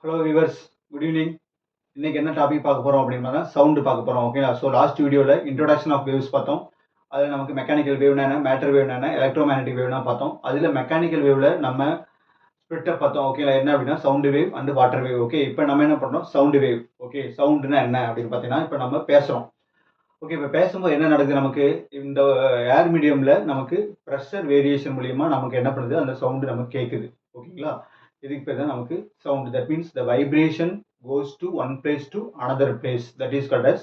Hello viewers, good evening. இன்னைக்கு என்ன topic பார்க்க போகிறோம் அப்படின்னா சவுண்டு பார்க்க போகிறோம். ஓகேங்களா? ஸோ லாஸ்ட் வீடியோவில் இன்ட்ரோடக்ஷன் ஆஃப் வேவ்ஸ் பார்த்தோம். அதில் நமக்கு மெக்கானிக்கல் வேவ்னா என்ன, மேட்டர் வேவ்னா என்ன, எலக்ட்ரோ மேக்னெட்டிக் வேவ்னா பார்த்தோம். அதில் மெக்கானிக்கல் வேவ்ல நம்ம ஸ்பிரிட்டை பார்த்தோம். ஓகேங்களா? என்ன அப்படின்னா sound wave and water wave. Okay, இப்போ நம்ம என்ன பண்ணுறோம், சவுண்டு வேவ். ஓகே, சவுண்டுனா என்ன அப்படின்னு பார்த்தீங்கன்னா இப்போ நம்ம பேசுகிறோம். ஓகே, இப்போ பேசும்போது என்ன நடக்குது, நமக்கு இந்த ஏர் மீடியமில் நமக்கு ப்ரெஷர் வேரியேஷன் மூலியமா நமக்கு என்ன பண்ணுது, அந்த சவுண்டு நமக்கு கேட்குது. ஓகேங்களா? இதுக்கு பேர் தான் நமக்கு sound. That means the vibration goes to one place to another place. That is called as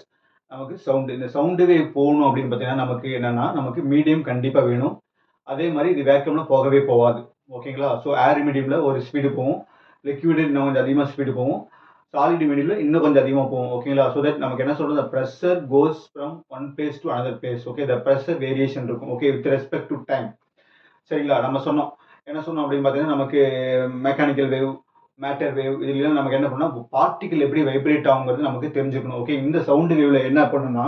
நமக்கு சவுண்டு. இந்த சவுண்டு வேவ் போகணும் அப்படின்னு பார்த்தீங்கன்னா நமக்கு என்னன்னா, நமக்கு மீடியம் கண்டிப்பாக வேணும். அதே மாதிரி இது வேக்கம்ல போகவே போகாது. ஓகேங்களா? ஸோ ஏர் மீடியமில் ஒரு ஸ்பீடு போகும், லிக்விடு இன்னும் கொஞ்சம் அதிகமாக ஸ்பீடு போகும், சாலிட் மீடியமில் இன்னும் கொஞ்சம் அதிகமாக போகும். ஓகேங்களா? ஸோ தட் நமக்கு என்ன சொல்றது, pressure goes from one place to another place. Okay, the pressure variation இருக்கும். Okay, with respect to time. சரிங்களா? நம்ம சொன்னோம், என்ன சொன்னோம் அப்படின்னு பார்த்தீங்கன்னா நமக்கு மெக்கானிக்கல் வேவ், மேட்டர் வேவ், இதுல நமக்கு என்ன பண்ணா பார்ட்டிகல் எப்படி வைப்ரேட் ஆகுங்கிறது நமக்கு தெரிஞ்சுக்கணும். ஓகே, இந்த சவுண்ட் வேவ்ல என்ன பண்ணுன்னா,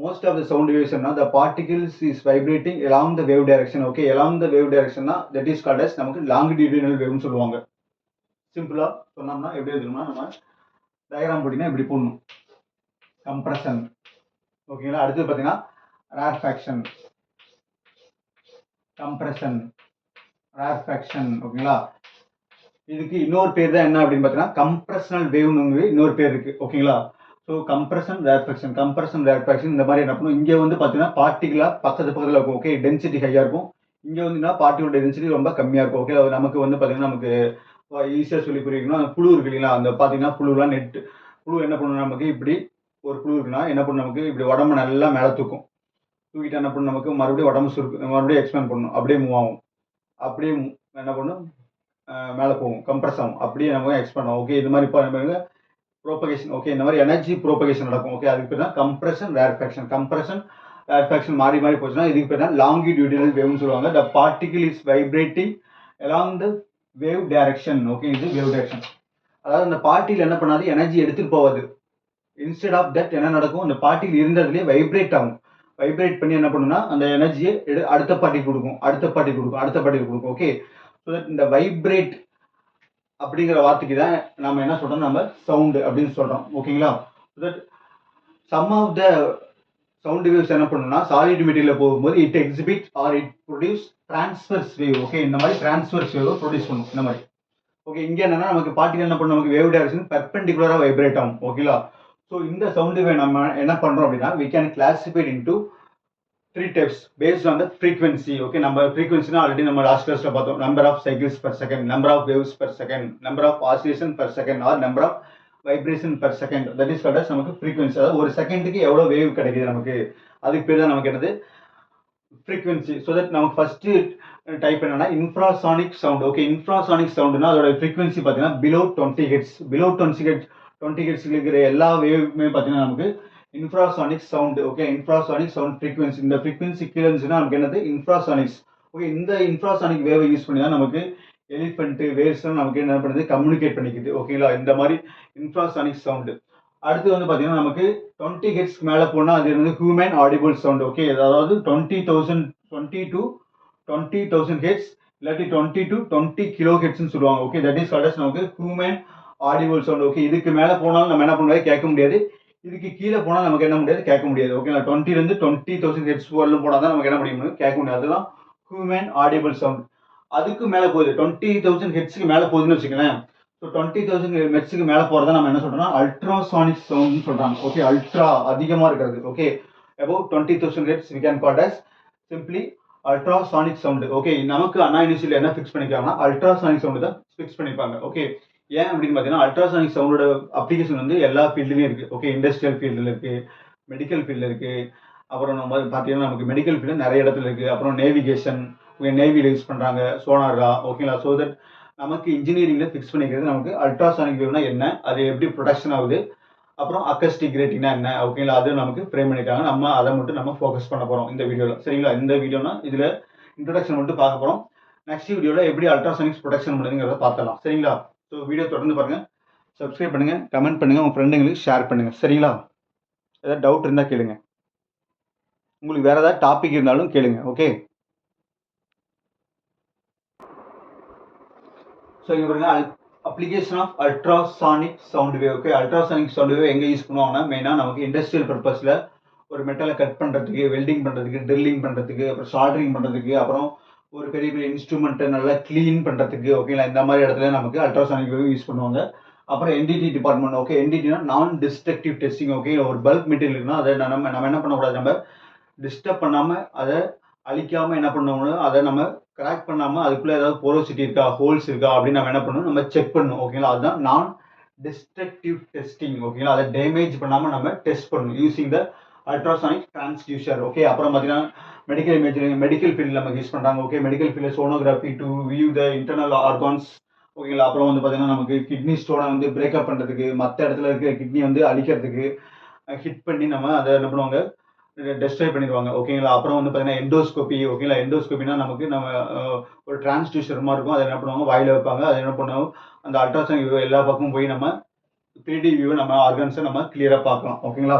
most of the sound waves என்ன, the particles is vibrating along the wave direction. Okay, along the wave direction that is called as நமக்கு longitudinal wave னு சொல்லுவாங்க. சிம்பிளா சொன்னோம்னா எப்படி எழுதணும்னா, நம்ம டயக்ராம் போட்டீங்கன்னா இப்படி போடணும். கம்ப்ரஷன். ஓகேங்களா? அடுத்து பார்த்தீங்கன்னா ரேர்ஃபேக்ஷன், கம்ப்ரஷன், ரேர்ஃபேக்ஷன். ஓகேங்களா? இதுக்கு இன்னொரு பேர் தான் என்ன அப்படின்னு பார்த்தீங்கன்னா கம்ப்ரஷனல் வேவ்னு இன்னொரு பேர் இருக்கு. ஓகேங்களா? ஸோ கம்ப்ரஷன் ரேர்ஃபேக்ஷன், கம்ப்ரஷன் ரேர்ஃபேக்ஷன் இந்த மாதிரி என்ன பண்ணும், இங்கே வந்து பார்த்தீங்கன்னா பார்ட்டிகளா பக்கத்தில் இருக்கும். ஓகே, டென்சிட்டி ஹையாக இருக்கும். இங்கே வந்து பார்ட்டிகளோட டென்சிட்டி ரொம்ப கம்மியாக இருக்கும். ஓகே, நமக்கு வந்து பார்த்தீங்கன்னா நமக்கு ஈஸியாக சொல்லி புரியணும்னா புழு இருக்கு இல்லைங்களா, அந்த பார்த்தீங்கன்னா புழுலாம் நெட்டு புழு என்ன பண்ணும், நமக்கு இப்படி ஒரு புழு இருக்குன்னா என்ன பண்ணும், நமக்கு இப்படி உடம்பு நல்லா மேலே தூக்கும். தூக்கிட்டு என்ன பண்ணும், நமக்கு மறுபடியும் உடம்பு சுருக்கு மறுபடியும் எக்ஸ்பேண்ட் பண்ணணும், அப்படியே மூவ் ஆகும். அப்படியே என்ன பண்ணும், மேலே போகும், கம்ப்ரஸ் ஆகும், அப்படியே நம்ம எக்ஸ்பேண்ட் ஆகும். ஓகே, இது மாதிரி பண்ணுங்க ப்ரோபகேஷன். ஓகே, இந்த மாதிரி எனர்ஜி ப்ரோபகேஷன் நடக்கும். ஓகே, அதுக்கு பேர் தான் கம்ப்ரஷன் ரேர்ஃபேக்ஷன். கம்ப்ரஷன் ரேர்ஃபேக்ஷன் மாறி மாறி போச்சுன்னா இதுக்கு பேர் தான் லாங்கிடியூடினல் வேவ்னு சொல்லுவாங்க. The particle is vibrating along the wave direction. Okay, இது வேவ் டைரக்ஷன். அதாவது அந்த பார்ட்டிகள் என்ன பண்ணாது, எனர்ஜி எடுத்துட்டு போவாது. இன்ஸ்டெட் ஆஃப் தட் என்ன நடக்கும், அந்த பார்ட்டிகள் இருந்ததுலேயே வைப்ரேட் ஆகும். வைப்ரேட் பண்ணி என்ன பண்ணுன்னா அந்த எனர்ஜியை அடுத்த பார்ட்டிக்கு கொடுக்கும், அடுத்த பார்ட்டிக்கு கொடுக்கும், அடுத்த பார்ட்டிக்கு கொடுக்கும். ஓகே, ஸோ தட் இந்த வைப்ரேட் அப்படிங்கிற வார்த்தைக்கு தான் நம்ம என்ன சொல்றோம், நம்ம சவுண்டு அப்படின்னு சொல்றோம். ஓகேங்களா? That some of the sound waves என்ன பண்ணுன்னா சாலிட் மெட்டீரியல் போகும்போது it exhibit or it produce transverse wave. Okay, இந்த மாதிரி டிரான்ஸ்வர்ஸ் வேவ் ப்ரொடியூஸ் பண்ணும் இந்த மாதிரி. ஓகே, இங்க என்னன்னா நமக்கு பார்ட்டிகல் என்ன பண்ணும், நமக்கு வேவ் டைரக்ஷன் பெர்பெண்டிகுலரா வைப்ரேட் ஆகும். ஓகேங்களா? ஸோ இந்த சவுண்ட் வேவ் நம்ம என்ன பண்றோம் அப்படின்னா we can classify into three types based on the frequency. Okay, நம்ம frequency already நம்ம last classல பார்த்தோம். number of cycles per second, number of waves per second, number of oscillation per second or number of vibration per second. that is called as நமக்கு frequency. அதாவது ஒரு செகண்டுக்கு எவ்வளவு wave கிடைக்குது நமக்கு, அதுக்கு பேர் தான் நமக்கு என்னது frequency. so that நமக்கு ஃபர்ஸ்ட் டைப் என்னன்னா இன்ஃப்ராசானிக் சவுண்ட். ஓகே, இன்ஃப்ராசானிக் சவுண்ட்னா அதோட frequency பார்த்தீங்கன்னா below 20 ஹெர்ட்ஸ். below 20 ஹெர்ட்ஸ் இருக்கிற எல்லா வேவுமே பார்த்தீங்கன்னா நமக்கு infrasonic sound. Okay, infrasonic sound frequency. இந்த ஃப்ரீக்வன்சி கீழே இருந்துச்சுன்னா நமக்கு என்னது இன்ஃப்ராசானிக்ஸ். ஓகே, இந்த இன்ஃப்ராசானிக் வேவை யூஸ் பண்ணி தான் நமக்கு எலிஃபென்ட் வேர்ஸ்லாம் நமக்கு என்ன பண்ணுது, கம்யூனிகேட் பண்ணிக்குது. ஓகேங்களா? இந்த மாதிரி இன்ஃப்ராசானிக் சவுண்டு. அடுத்து வந்து பார்த்தீங்கன்னா நமக்கு 20 ஹெர்ட்ஸ்க்கு மேலே போனால் அது வந்து ஹியூமன் ஆடிபிள் சவுண்ட். ஓகே, அதாவது 20,000 ஹெர்ட்ஸ் இல்லாட்டி 20 to 20 கிலோ ஹெர்ட்ஸ்னு சொல்லுவாங்க. Okay, that is called as நமக்கு ஹியூமன் ஆடிபிள் சவுண்ட். ஓகே, இதுக்கு மேலே போனாலும் நம்ம என்ன பண்ண முடியாது, கேட்க முடியாது. இதுக்கு கீழே போனால் நமக்கு என்ன முடியாது, கேட்க முடியாது. ஓகேங்களா? 20லேருந்து 20,000 ஹெர்ட்ஸ் வரலும் போனால் தான் நமக்கு என்ன முடியும், கேட்க முடியாது. அதுதான் ஹியூமன் ஆடிபிள் சவுண்ட். அதுக்கு மேலே போகுது 20,000 ஹெர்ட்ஸ்க்கு மேலே போகுதுன்னு வச்சுக்கலாம். ஸோ 20,000 ஹெர்ட்ஸ்க்கு மேலே போகிறத நம்ம என்ன சொல்றோம்னா அல்ட்ராசானிக் சவுண்ட்னு சொல்றாங்க. ஓகே, அல்ட்ரா அதிகமாக இருக்கிறது. Okay, about 20,000 hertz we can call as simply ultrasonic sound. Okay, நமக்கு அண்ணா யூனிவர்சிட்டியில் என்ன ஃபிக்ஸ் பண்ணிருக்காங்கன்னா அல்ட்ராசானிக் சவுண்ட் தான் ஃபிக்ஸ் பண்ணிருப்பாங்க. ஓகே, ஏன் அப்படின்னு பார்த்தீங்கன்னா அல்ட்ராசானிக் சவுண்டோட அப்ளிகேஷன் வந்து எல்லா ஃபீல்டுலையும் இருக்கு. ஓகே, இண்டஸ்ட்ரியல் ஃபீல்டில் இருக்கு, மெடிக்கல் ஃபீல்டில் இருக்கு, அப்புறம் நம்ம பார்த்தீங்கன்னா நமக்கு மெடிக்கல் ஃபீல்டு நிறைய இடத்துல இருக்கு. அப்புறம் நேவிகேஷன், நேவியில் யூஸ் பண்றாங்க சோனாரா. ஓகேங்களா? ஸோ தட் நமக்கு இன்ஜினியரிங்ல ஃபிக்ஸ் பண்ணிக்கிறது நமக்கு அல்ட்ராசானிக் வேவ்னா என்ன, அது எப்படி ப்ரொடக்ஷன் ஆகுது, அப்புறம் அக்கஸ்டிக் ரேட்டிங்னா என்ன. ஓகேங்களா? அது நமக்கு ஃப்ரேம் பண்ணிருக்காங்க. நம்ம அதை மட்டும் நம்ம ஃபோக்கஸ் பண்ண போறோம் இந்த வீடியோல. சரிங்களா? இந்த வீடியோனா இதுல இன்ட்ரோடக்ஷன் மட்டும் பார்க்க போறோம். நெக்ஸ்ட் வீடியோல எப்படி அல்ட்ராசானிக்ஸ் ப்ரொடக்ஷன் பண்ணுதுங்கிறத பார்க்கலாம். சரிங்களா? ஸோ வீடியோ தொடர்ந்து பாருங்க, சப்ஸ்கிரைப் பண்ணுங்க, கமெண்ட் பண்ணுங்க, உங்க ஃப்ரெண்டுங்களுக்கு ஷேர் பண்ணுங்க. சரிங்களா? ஏதாவது டவுட் இருந்தா கேளுங்க, உங்களுக்கு வேற ஏதாவது டாபிக் இருந்தாலும் கேளுங்க. ஓகே, ஸோ இங்க பாருங்க, application of ultrasonic sound wave. Okay, ultrasonic sound wave எங்கே யூஸ் பண்ணுவாங்கன்னா மெயினாக நமக்கு இண்டஸ்ட்ரியல் பர்பஸில் ஒரு மெட்டலை கட் பண்ணுறதுக்கு, வெல்டிங் பண்ணுறதுக்கு, ட்ரில்லிங் பண்ணுறதுக்கு, அப்புறம் சால்டரிங் பண்ணுறதுக்கு, அப்புறம் ஒரு பெரிய பெரிய இன்ஸ்ட்ருமெண்ட்டை நல்லா க்ளீன் பண்ணுறதுக்கு, ஓகேங்களா, இந்த மாதிரி இடத்துல நமக்கு அல்ட்ராசானிக் வேவ் யூஸ் பண்ணுவாங்க. அப்புறம் என்டிடி டிபார்ட்மெண்ட். ஓகே, என்டிடினா நான் டிஸ்ட்ரக்டிவ் டெஸ்டிங். ஓகே, ஒரு பல்க் மெட்டீரியல் இருக்குன்னா அதை நம்ம என்ன பண்ணக்கூடாது, நம்ம டிஸ்டர்ப் பண்ணாமல், அதை அழிக்காமல் என்ன பண்ணணும், அதை நம்ம கிராக் பண்ணாமல் அதுக்குள்ளே ஏதாவது போரோசிட்டி இருக்கா, ஹோல்ஸ் இருக்கா அப்படின்னு நம்ம என்ன பண்ணணும், நம்ம செக் பண்ணணும். ஓகேங்களா, அதுதான் நான் டிஸ்ட்ரக்டிவ் டெஸ்டிங். ஓகேங்களா, அதை டேமேஜ் பண்ணாமல் நம்ம டெஸ்ட் பண்ணணும் using the ultrasonic transducer. Okay, அப்புறம் பார்த்தீங்கன்னா மெடிக்கல் இமேஜிங், மெடிக்கல் ஃபீல்டில் நமக்கு யூஸ் பண்ணுறாங்க. ஓகே, மெடிக்கல் ஃபீல்டில் sonography to view the internal organs. ஓகேங்களா, அப்புறம் வந்து பார்த்தீங்கன்னா நமக்கு கிட்னி ஸ்டோனை வந்து பிரேக்கப் பண்ணுறதுக்கு, மற்ற இடத்துல இருக்கிற கிட்னி வந்து அழிக்கிறதுக்கு ஹிட் பண்ணி நம்ம அதை என்ன பண்ணுவாங்க, டெஸ்ட்ராய் பண்ணிடுவாங்க. ஓகேங்களா, அப்புறம் வந்து பார்த்தீங்கன்னா எண்டோஸ்கோபி. ஓகேங்களா, எண்டோஸ்கோபினா நமக்கு நம்ம ஒரு டிரான்ஸ்டியூசர் மாதிரி இருக்கும், அதை என்ன பண்ணுவாங்க, வாயில் வைப்பாங்க, அதை என்ன பண்ணுவாங்க, அந்த அல்ட்ராசானிக் வியூ எல்லா பக்கமும் போய் நம்ம 3D வியூ நம்ம ஆர்கன்ஸை நம்ம கிளியராக பார்க்கலாம். ஓகேங்களா,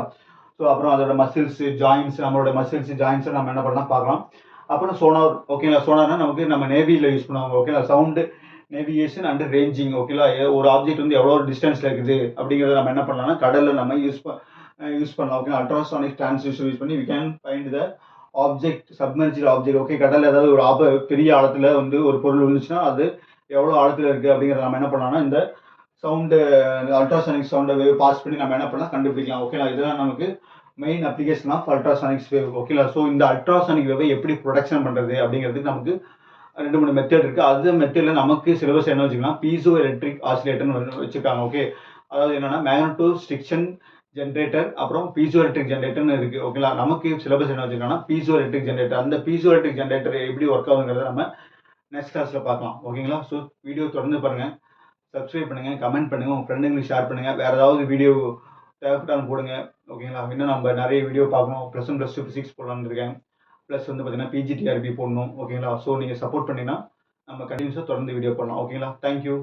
ஸோ அப்புறம் அதோட மசில்ஸ், ஜாயின்ஸ், நம்மளோட மசில்ஸ், ஜாயின்ஸை நம்ம என்ன பண்ணலாம் பார்க்கலாம். அப்புறம் சோனார். ஓகேங்களா, சோனார்னா நமக்கு நம்ம நேவியில் யூஸ் பண்ணுவாங்க. ஓகேங்களா, சவுண்டு நேவிகேஷன் அண்ட் ரேஞ்சிங். ஓகேங்களா, ஒரு ஆப்ஜெக்ட் வந்து எவ்வளோ டிஸ்டன்ஸில் இருக்குது அப்படிங்கிறத நம்ம என்ன பண்ணலாம்னா கடலில் நம்ம யூஸ் பண்ணலாம். ஓகே, அல்ட்ராசானிக் டிரான்ஸ்டியூசர் யூஸ் பண்ணி we can find the object, submerged object. Okay, கடலில் ஏதாவது ஒரு பெரிய ஆழத்தில் வந்து ஒரு பொருள் விழுந்துச்சுன்னா அது எவ்வளோ ஆழத்தில் இருக்குது அப்படிங்கிறத நம்ம என்ன பண்ணலாம்னா இந்த சவுண்டு, அல்ட்ராசானிக் சவுண்டை வேவ் பாஸ் பண்ணி நம்ம என்ன பண்ணலாம், கண்டுபிடிக்கலாம். ஓகேங்களா, இதெல்லாம் நமக்கு main application of ultrasonics wave. ஓகேங்களா, ஸோ இந்த அல்ட்ராசானிக் வேவை எப்படி ப்ரொடக்ஷன் பண்ணுறது அப்படிங்கிறதுக்கு நமக்கு 2-3 மெத்தட் இருக்குது. அது மெத்தடில் நமக்கு சிலபஸ் என்ன வச்சுக்கலாம், பீசோ எலக்ட்ரிக் ஆசிலேட்டர்னு வச்சுருக்காங்க. ஓகே, அதாவது என்னென்னா மேக்னட்டோ ஸ்ட்ரிக்ஷன் ஜென்ரேட்டர், அப்புறம் பீசோ எலக்ட்ரிக் ஜென்ரேட்டர்னு இருக்குது. ஓகேங்களா, நமக்கு சிலபஸ் என்ன வச்சுருக்காங்கன்னா பீசோ எலக்ட்ரிக் ஜென்ரேட்டர். அந்த பீசோ எலக்ட்ரிக் ஜென்ரேட்டர் எப்படி ஒர்க் ஆகுங்கிறத நம்ம நெக்ஸ்ட் கிளாஸில் பார்க்கலாம். ஓகேங்களா, ஸோ வீடியோ தொடர்ந்து பாருங்கள், சப்ஸ்கிரைப் பண்ணுங்கள், கமெண்ட் பண்ணுங்கள், உங்கள் ஃப்ரெண்டுங்களுக்கு ஷேர் பண்ணுங்கள், வேறு ஏதாவது வீடியோ தேவைப்பட்டாலும் போடுங்க. ஓகேங்களா, இன்னும் நம்ம நிறைய வீடியோ பார்க்கணும். +1 +2 ஃபிசிக்ஸ் போடலான்னு இருக்கேன். ப்ளஸ் வந்து பார்த்தீங்கன்னா பிஜிடிஆர்பி போடணும். ஓகேங்களா, ஸோ நீங்கள் சப்போர்ட் பண்ணிங்கன்னா நம்ம கண்டினியூஸாக தொடர்ந்து வீடியோ பண்ணலாம். ஓகேங்களா, தேங்க்யூ.